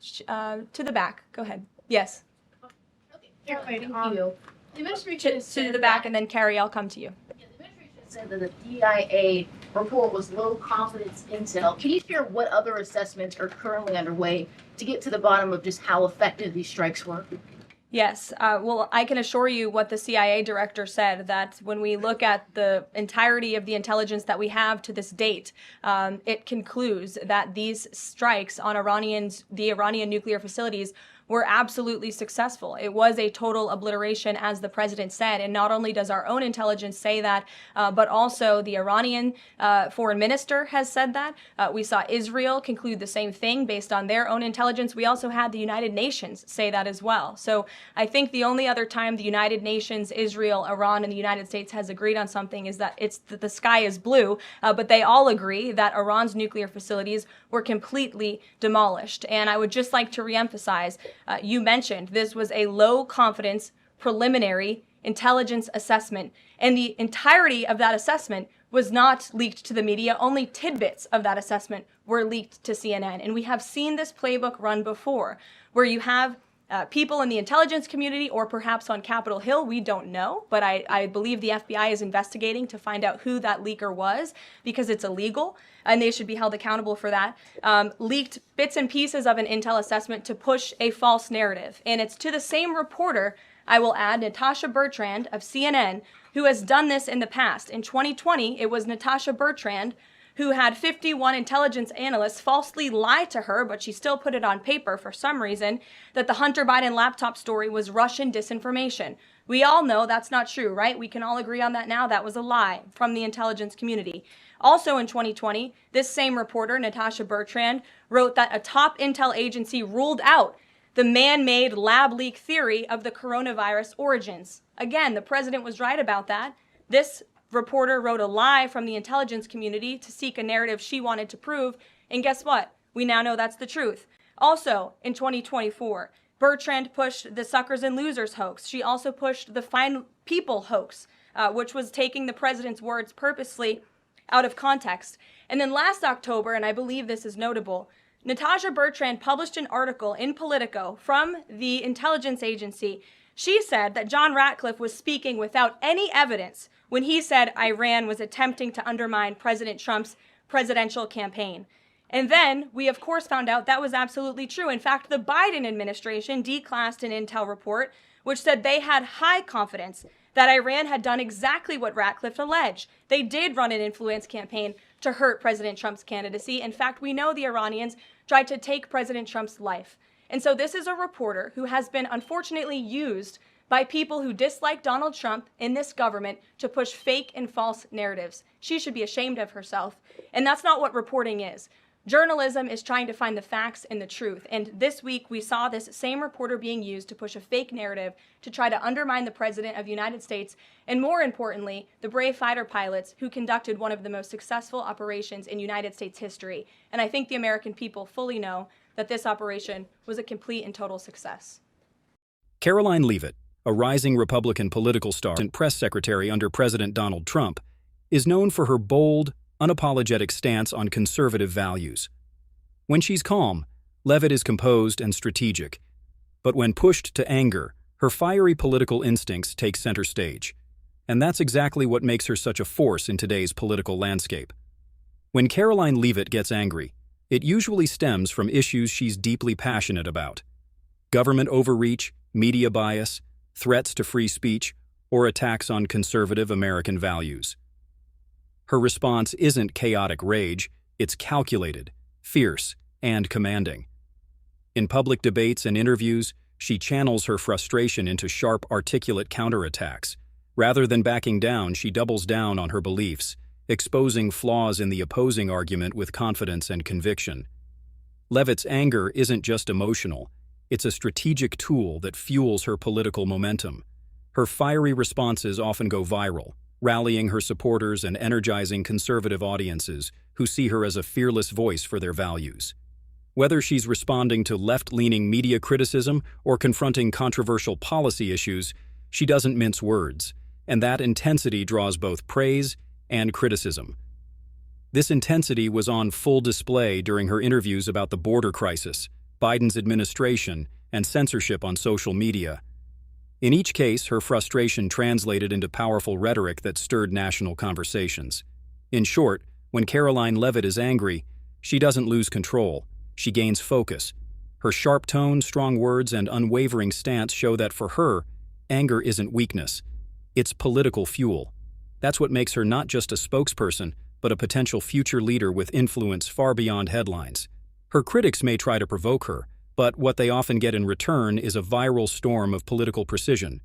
To the back. Go ahead. Yes. Okay, Caroline, thank you. The administration To the back, and then Carrie, I'll come to you. Yeah, the administration said that the DIA report was low confidence intel. Can you share what other assessments are currently underway to get to the bottom of just how effective these strikes were? Yes. Well, I can assure you what the CIA director said, that when we look at the entirety of the intelligence that we have to this date, it concludes that these strikes on the Iranian nuclear facilities were absolutely successful. It was a total obliteration, as the president said. And not only does our own intelligence say that, but also the Iranian foreign minister has said that. We saw Israel conclude the same thing based on their own intelligence. We also had the United Nations say that as well. So I think the only other time the United Nations, Israel, Iran, and the United States has agreed on something is that the sky is blue, but they all agree that Iran's nuclear facilities were completely demolished. And I would just like to reemphasize, you mentioned this was a low confidence preliminary intelligence assessment, and the entirety of that assessment was not leaked to the media. Only tidbits of that assessment were leaked to CNN. And we have seen this playbook run before, where you have people in the intelligence community, or perhaps on Capitol Hill, we don't know, but I believe the FBI is investigating to find out who that leaker was, because it's illegal and they should be held accountable for that, leaked bits and pieces of an intel assessment to push a false narrative. And it's to the same reporter, I will add, Natasha Bertrand of CNN, who has done this in the past. In 2020, it was Natasha Bertrand who had 51 intelligence analysts falsely lie to her, but she still put it on paper for some reason, that the Hunter Biden laptop story was Russian disinformation. We all know that's not true, right? We can all agree on that now. That was a lie from the intelligence community. Also in 2020, this same reporter, Natasha Bertrand, wrote that a top intel agency ruled out the man-made lab leak theory of the coronavirus origins. Again, the president was right about that. This reporter wrote a lie from the intelligence community to seek a narrative she wanted to prove, and guess what? We now know that's the truth. Also, in 2024, Bertrand pushed the suckers and losers hoax. She also pushed the fine people hoax, which was taking the president's words purposely out of context. And then last October, and I believe this is notable, Natasha Bertrand published an article in Politico from the intelligence agency. She said that John Ratcliffe was speaking without any evidence when he said Iran was attempting to undermine President Trump's presidential campaign. And then we, of course, found out that was absolutely true. In fact, the Biden administration declassed an intel report which said they had high confidence that Iran had done exactly what Ratcliffe alleged. They did run an influence campaign to hurt President Trump's candidacy. In fact, we know the Iranians tried to take President Trump's life. And so this is a reporter who has been unfortunately used by people who dislike Donald Trump in this government to push fake and false narratives. She should be ashamed of herself. And that's not what reporting is. Journalism is trying to find the facts and the truth. And this week, we saw this same reporter being used to push a fake narrative to try to undermine the President of the United States, and more importantly, the brave fighter pilots who conducted one of the most successful operations in United States history. And I think the American people fully know that this operation was a complete and total success. Karoline Leavitt, a rising Republican political star and press secretary under President Donald Trump, is known for her bold, unapologetic stance on conservative values. When she's calm, Leavitt is composed and strategic. But when pushed to anger, her fiery political instincts take center stage. And that's exactly what makes her such a force in today's political landscape. When Karoline Leavitt gets angry, it usually stems from issues she's deeply passionate about: government overreach, media bias, threats to free speech, or attacks on conservative American values. Her response isn't chaotic rage, it's calculated, fierce, and commanding. In public debates and interviews, she channels her frustration into sharp, articulate counterattacks. Rather than backing down, she doubles down on her beliefs, exposing flaws in the opposing argument with confidence and conviction. Leavitt's anger isn't just emotional, it's a strategic tool that fuels her political momentum. Her fiery responses often go viral, rallying her supporters and energizing conservative audiences who see her as a fearless voice for their values. Whether she's responding to left-leaning media criticism or confronting controversial policy issues, she doesn't mince words, and that intensity draws both praise and criticism. This intensity was on full display during her interviews about the border crisis, Biden's administration, and censorship on social media. In each case, her frustration translated into powerful rhetoric that stirred national conversations. In short, when Karoline Leavitt is angry, she doesn't lose control. She gains focus. Her sharp tone, strong words, and unwavering stance show that for her, anger isn't weakness. It's political fuel. That's what makes her not just a spokesperson, but a potential future leader with influence far beyond headlines. Her critics may try to provoke her, but what they often get in return is a viral storm of political precision.